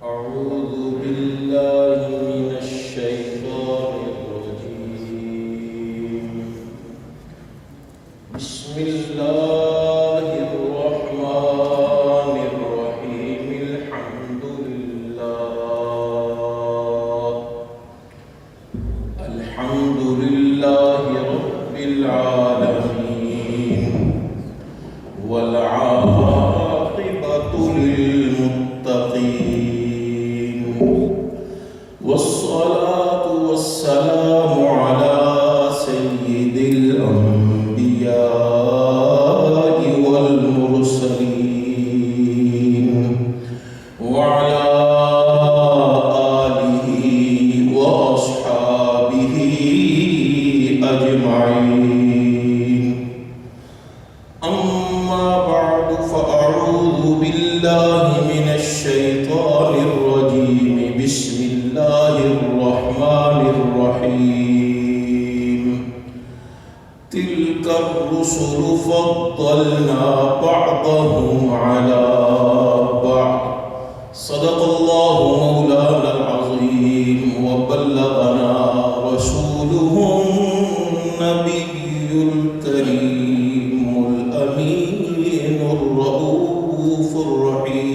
أعوذ بالله من الشيطان الرجيم. بسم الله الرحمن الرحيم. الحمد لله رب العالمين، والعاقبة للمتقين، والصلاة والسلام على سيد الأنبياء والمرسلين، وعلى آله وأصحابه أجمعين. أما بعد، فأعوذ بالله من الشيطان الرجيم. بسم الله الرحمن الرحيم. تلك الرسل فضلنا بعضهم على بعض. صدق الله مولانا العظيم، وبلغنا رسوله النبي الكريم الأمين الرؤوف الرحيم.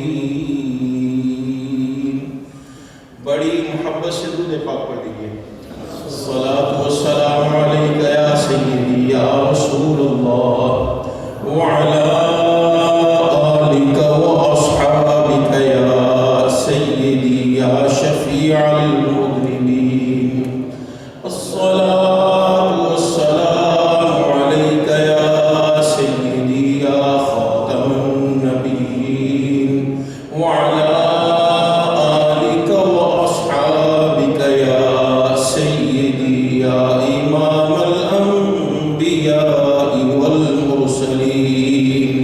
بڑی محبت سے درود پاک پڑھ دیجیے. الصلاة والسلام علیک یا سیدی یا رسول اللہ، وعلی آلک واصحابک یا سیدی یا شفیع المذنبین. الصلاة والسلام علیک یا سیدی یا خاتم النبیین، وعلی آلک واصحابک یا سیدی یا امام الانبیاء والمرسلین.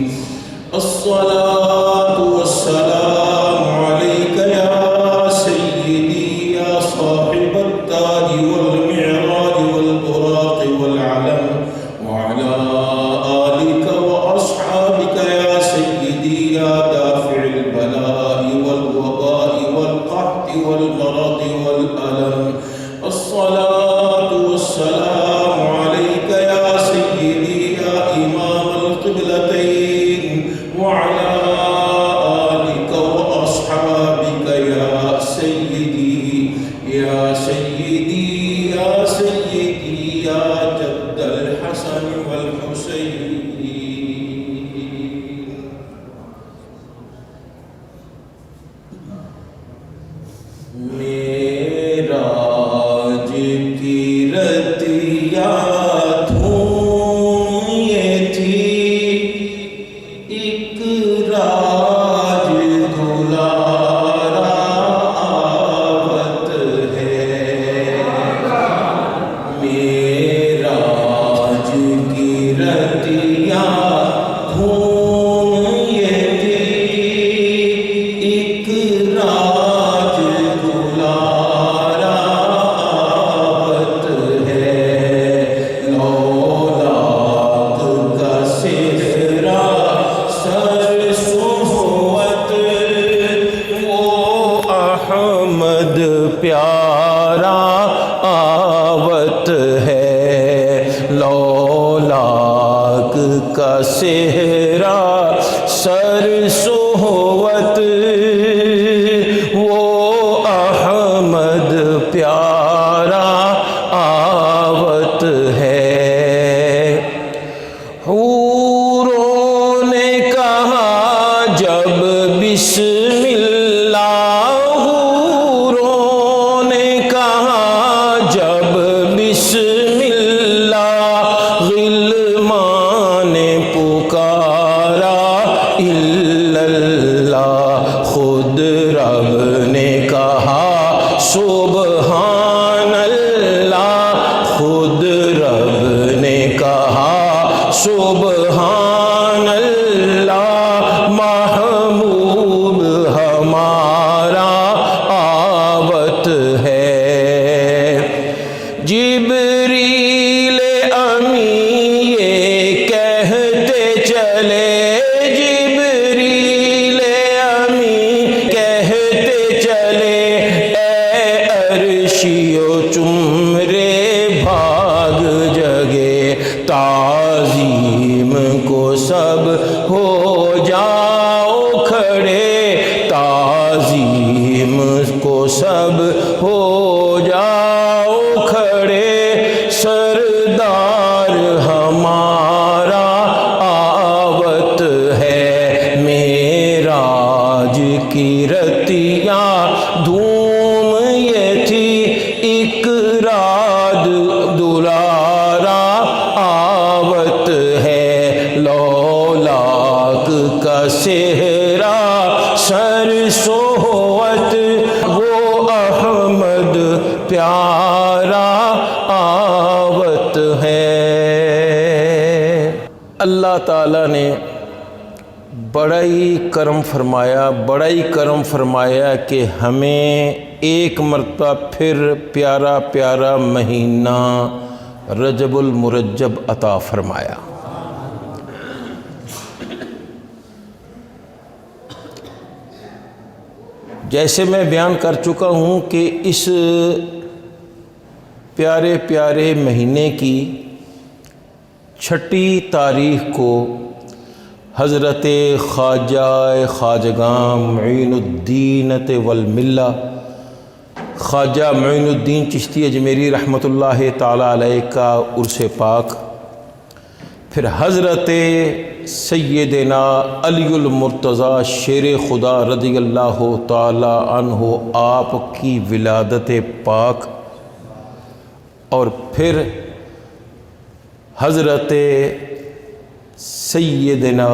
الصلاة والسلام علیک یا سیدی یا صاحب التاج والمعراج والبراق والعلم، وعلى آلك وأصحابك يا سيدي يا دافع البلاء والوباء والقحط والمرض والألم. الصلاة والسلام عليك يا سيدي يا إمام القبلتين، وعلى آلك وأصحابك يا سيدي يا سيدي يا سيدي يا جد الحسن والحسين. معراج کی رتیا دھوم یہ تھی، ایک راج دلارا آوت ہے. معراج کی رتیا دھوم یہ تھی، ایک راج دلارا آوت ہے. لولاک کا سہرا سر صحبت، وہ احمد پیارا آوت ہے. لولاک کا سہرا سر صحبت، وہ احمد پیارا آوت ہے. حوروں نے کہا جب بسم اللہ، حوروں نے کہا جب بسم اللہ، غلمان نے پکارا الا اللہ. خود رب نے کہا سبحان اللہ، خود رب نے کہا سبحان اللہ. محمود ہمارا آوت ہے. جبریل امین یہ کہتے چلے، جبریل امین کہتے چلے، چلے اے عرشیو چمرے بھاگ جگے تعظیم کو سب ہو جاؤ کھڑے تعظیم کو سب ہو جاؤ کھڑے سردار ہمارا آوت ہے معراج کی رتیاں دھوم یہ تھی ایک رات دلارا آوت ہے لولاک کا صحرا سر سوت وہ احمد پیارا آوت ہے۔ اللہ تعالیٰ نے بڑا ہی کرم فرمایا کہ ہمیں ایک مرتبہ پھر پیارا پیارا مہینہ رجب المرجب عطا فرمایا۔ جیسے میں بیان کر چکا ہوں کہ اس پیارے پیارے مہینے کی 6 تاریخ کو حضرت خواجہ خواجگاں معین الدین والملہ خواجہ معین الدین چشتی اجمیری رحمۃ اللہ تعالیٰ علیہ کا عرس پاک، پھر حضرت سیدنا علی المرتضیٰ شیر خدا رضی اللہ تعالیٰ عنہ آپ کی ولادت پاک، اور پھر حضرت سیدنا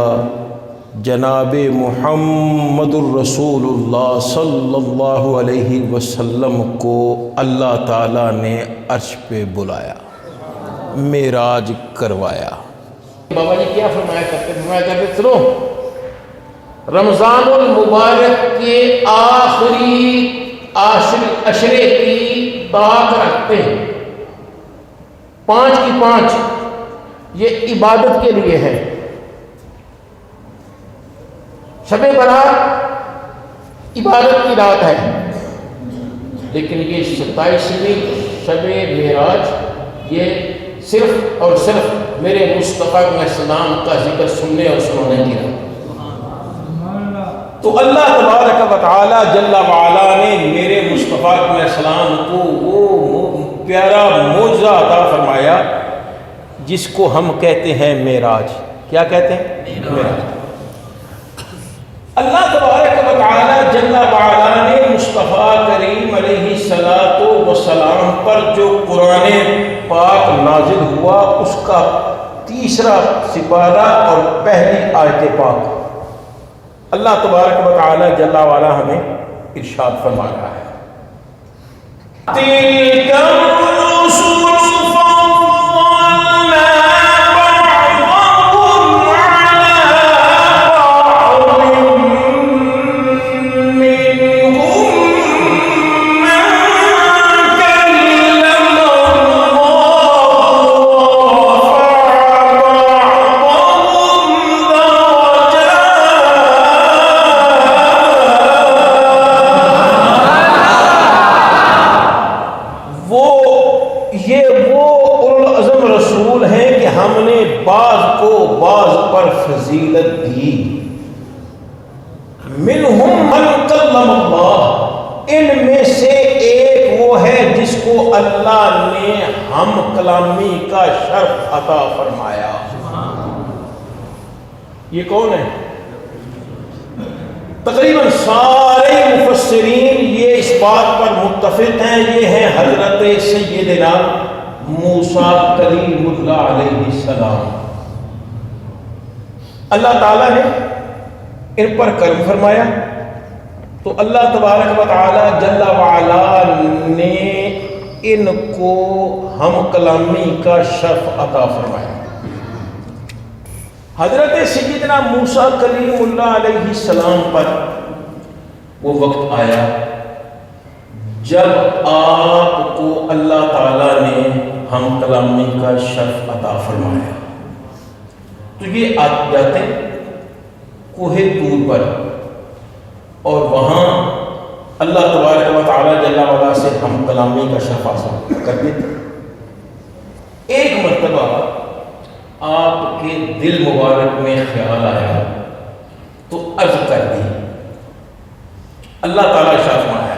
جناب محمد الرسول اللہ صلی اللہ علیہ وسلم کو اللہ تعالیٰ نے عرش پہ بلایا، معراج کروایا۔ بابا جی کیا فرمایا کرتے سنو، رمضان المبارک کے آخری عشرے کی بات رکھتے ہیں، 5 کی 5 یہ عبادت کے لیے ہے۔ شب برات عبادت کی رات ہے، لیکن یہ 27ویں شب معراج یہ صرف اور صرف میرے مصطفیٰ علیہ السلام کا ذکر سننے اور سنانے کی رات۔ تو اللہ تبارک و تعالی جل وعلا نے میرے مصطفیٰ علیہ السلام کو وہ پیارا معجزہ عطا فرمایا جس کو ہم کہتے ہیں معراج۔ کیا کہتے ہیں؟ معراج۔ اللہ تبارک و تعالی جل وعلا نے مصطفیٰ کریم علیہ السلام پر جو قرآن پاک نازل ہوا اس کا 3 سپارہ اور پہلی آیت پاک اللہ تبارک و تعالی جل وعلا ہمیں ارشاد فرما رہا ہے، تِلْكَ الرُّسُلُ فَضَّلْنَا بَعْضَهُمْ عَلَىٰ بَعْضٍ مِّنْهُم مَّن كَلَّمَ اللَّهُ ہم نے بعض کو بعض پر فضیلت دی۔ منہم من کلم اللہ، ان میں سے ایک وہ ہے جس کو اللہ نے ہم کلامی کا شرف عطا فرمایا۔ یہ کون ہے؟ تقریباً سارے مفسرین یہ اس بات پر متفق ہیں، یہ ہیں حضرت سیدنا موسیٰ کلیم اللہ علیہ السلام۔ اللہ تعالیٰ نے ان پر کرم فرمایا تو اللہ تبارک و تعالی جل وعلا نے ان کو ہم کلامی کا شرف عطا فرمایا۔ حضرت سیدنا موسیٰ کلیم اللہ علیہ السلام پر وہ وقت آیا جب آپ کو اللہ تعالیٰ نے ہم کلامی کا شرف عطا فرمایا، تو یہ آتے جاتے کوہ طور پر، اور وہاں اللہ تبارک و تعالی جل وعلا سے ہم کلامی کا شرف حاصل کرتے تھے۔ ایک مرتبہ آپ کے دل مبارک میں خیال آیا تو عرض کر دی۔ اللہ تعالیٰ ارشاد فرمایا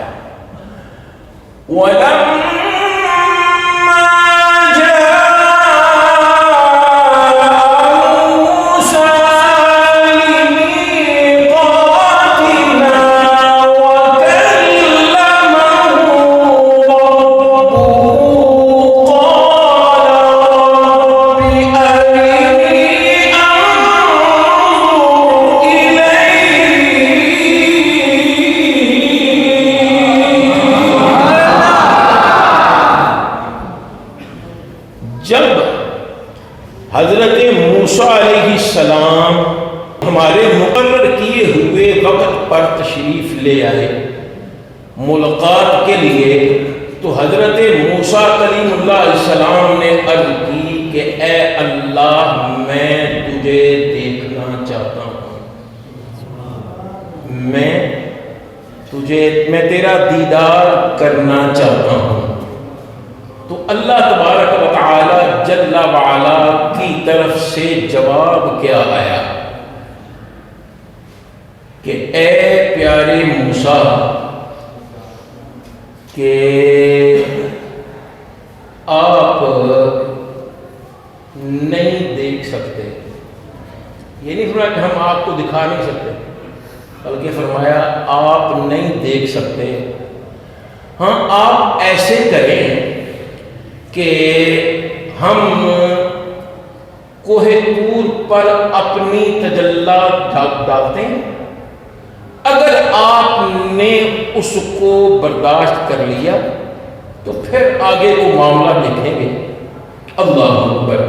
جب حضرت موسیٰ علیہ السلام ہمارے مقرر کیے ہوئے وقت پر تشریف لے آئے ملاقات کے لیے، تو حضرت موسیٰ کلیم اللہ علیہ السلام نے عرض کی کہ اے اللہ میں تجھے دیکھنا چاہتا ہوں، میں تیرا دیدار کرنا چاہتا ہوں۔ تو اللہ تبارک و تعالی جل وعلا کی طرف سے جواب کیا آیا کہ اے پیارے موسیٰ کہ آپ نہیں دیکھ سکتے، یہ نہیں فرمایا کہ ہم آپ کو دکھا نہیں سکتے، بلکہ فرمایا آپ نہیں دیکھ سکتے، ہاں آپ ایسے کریں کہ ہم کوہ طور پر اپنی تجلیات ڈالتے ہیں، اگر آپ نے اس کو برداشت کر لیا تو پھر آگے کو معاملہ دیکھیں گے۔ اللہ اکبر۔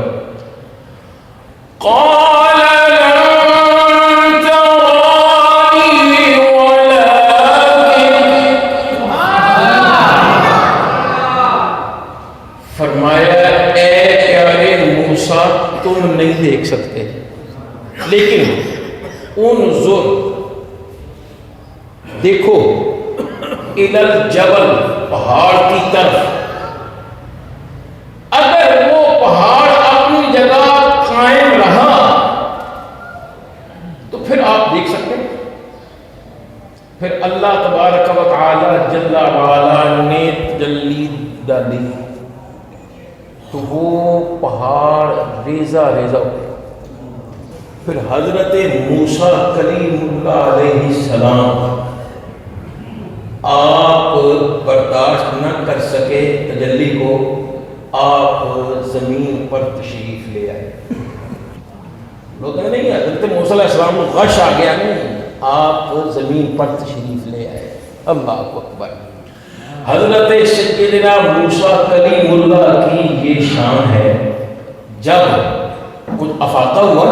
قال لن ترانی ولكن، فرمایا اے پیارے موسیٰ تم نہیں دیکھ سکتے، لیکن انظر دیکھو الی الجبل پہاڑ کی طرف، اگر وہ پہاڑ اپنی جگہ قائم رہا تو پھر آپ دیکھ سکتے ہیں۔ پھر اللہ تبارک و تعالی جل وعلا نے تجلی ڈالی تو وہ پہاڑ ریزہ ریزہ ہو گیا۔ پھر حضرت موسیٰ کلیم اللہ علیہ السلام آپ برداشت نہ کر سکے تجلی کو، آپ زمین پر تشریف لے آئے۔ لوگ نہیں، حضرت موسیٰ علیہ السلام کو غش آ گیا، نہیں، آپ زمین پر تشریف لے آئے۔ اللہ اکبر۔ حضرت سیدنا موسیٰ کلیم اللہ کی یہ شان ہے، جب کچھ افاقہ ہوا،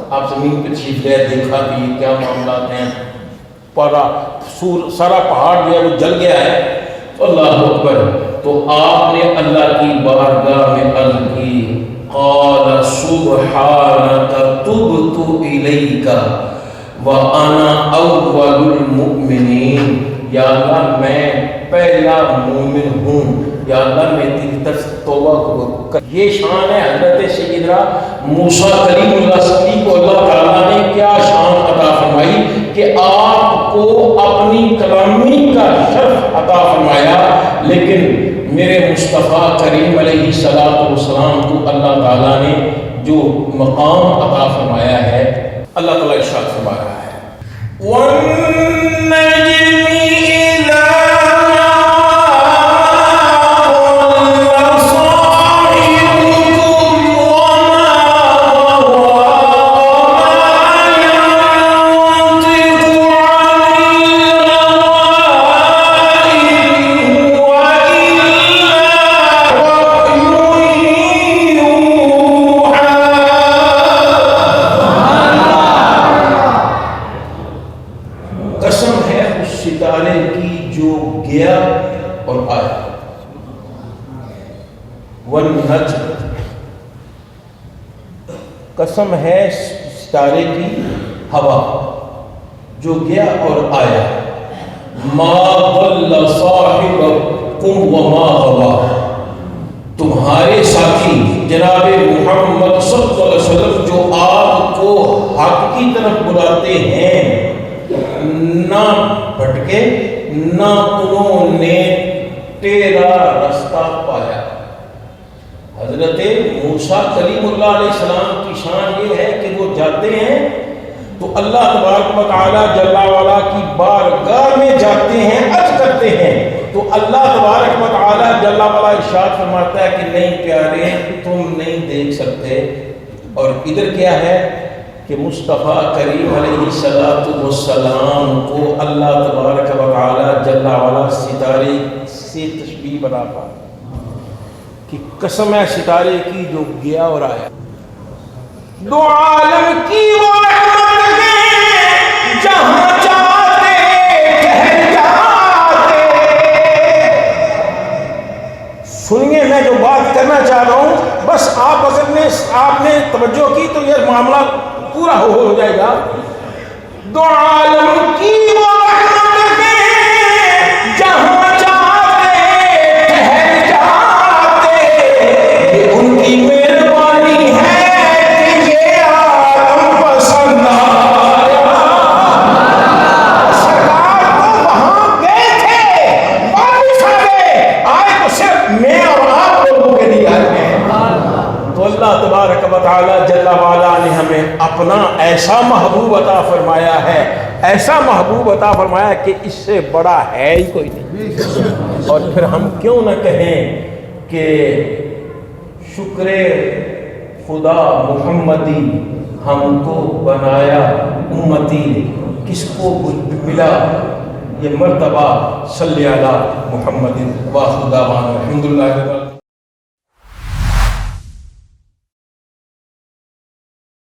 آپ زمین پر تشریف لے دیکھا کہ یہ کیا معاملات ہیں، سارا پہاڑ جو ہے وہ جل گیا ہے، اللہ اکبر، تو آپ نے اللہ کی بارگاہ میں عرض کی، قال سبحانک تبت الیک وانا اول المؤمنین، یا اللہ میں پہلا مومن ہوں، یا اللہ میں تیری طرف توبہ کر۔ یہ شان ہے حضرت سیدنا موسیٰ کلیم اللہ کو اللہ تعالیٰ نے کیا شان عطا فرمائی کہ آپ کو اپنی کلامی کا شرف عطا فرمایا، لیکن میرے مصطفیٰ کریم علیہ السلام کو اللہ تعالیٰ نے جو مقام عطا فرمایا ہے، اللہ تعالیٰ ارشاد فرما رہا ہے وَالنَّجْمِ إِذَا قسم ہے ستارے کی ہوا جو گیا اور آیا، ما ضل صاحبکم وما غوا، تمہارے ساتھی جناب محمد صلی اللہ علیہ وسلم جو آپ کو حق کی طرف بلاتے ہیں نہ بھٹکے نہ انہوں نے تیرا رستہ پایا۔ حضرت موسیٰ کلیم اللہ علیہ السلام کی شان یہ ہے کہ وہ جاتے ہیں تو اللہ تبارک و تعالیٰ جل وعلا کی بارگاہ میں جاتے ہیں، عرض کرتے ہیں تو اللہ تبارک و تعالیٰ جل وعلا ارشاد فرماتا ہے کہ نہیں پیارے تم نہیں دیکھ سکتے۔ اور ادھر کیا ہے کہ مصطفیٰ کریم علیہ السلام کو اللہ تبارک و تعالیٰ جل وعلا ستارے سے تشبیہ بنا پا کہ قسم ہے ستارے کی جو گیا اور آیا۔ دو عالم کی وہ رحمت ہے جہاں چاہتے ٹھہر جاتے۔ سنیے میں جو بات کرنا چاہ رہا ہوں، بس آپ نے توجہ کی تو یہ معاملہ پورا ہو جائے گا۔ دو عالم کی وہ رحمت ہے جہاں چاہتے ٹھہر جاتے، یہ ان کی مہربانی ہے کہ یہ عالم پسند آیا۔ سرکار تو وہاں گئے تھے، واپس آئے تو صرف میں اور آپ لوگوں کے لیے آئے ہیں۔ تو اللہ تبارک و تعالیٰ جل وعلا نے ہمیں اپنا ایسا محبوب عطا فرمایا ہے، ایسا محبوب عطا فرمایا کہ اس سے بڑا ہے ہی کوئی نہیں۔ اور پھر ہم کیوں نہ کہیں کہ شکر خدا محمدی ہم کو بنایا امتی، کس کو ملا یہ مرتبہ صلی علی محمد و خدا الحمدللہ۔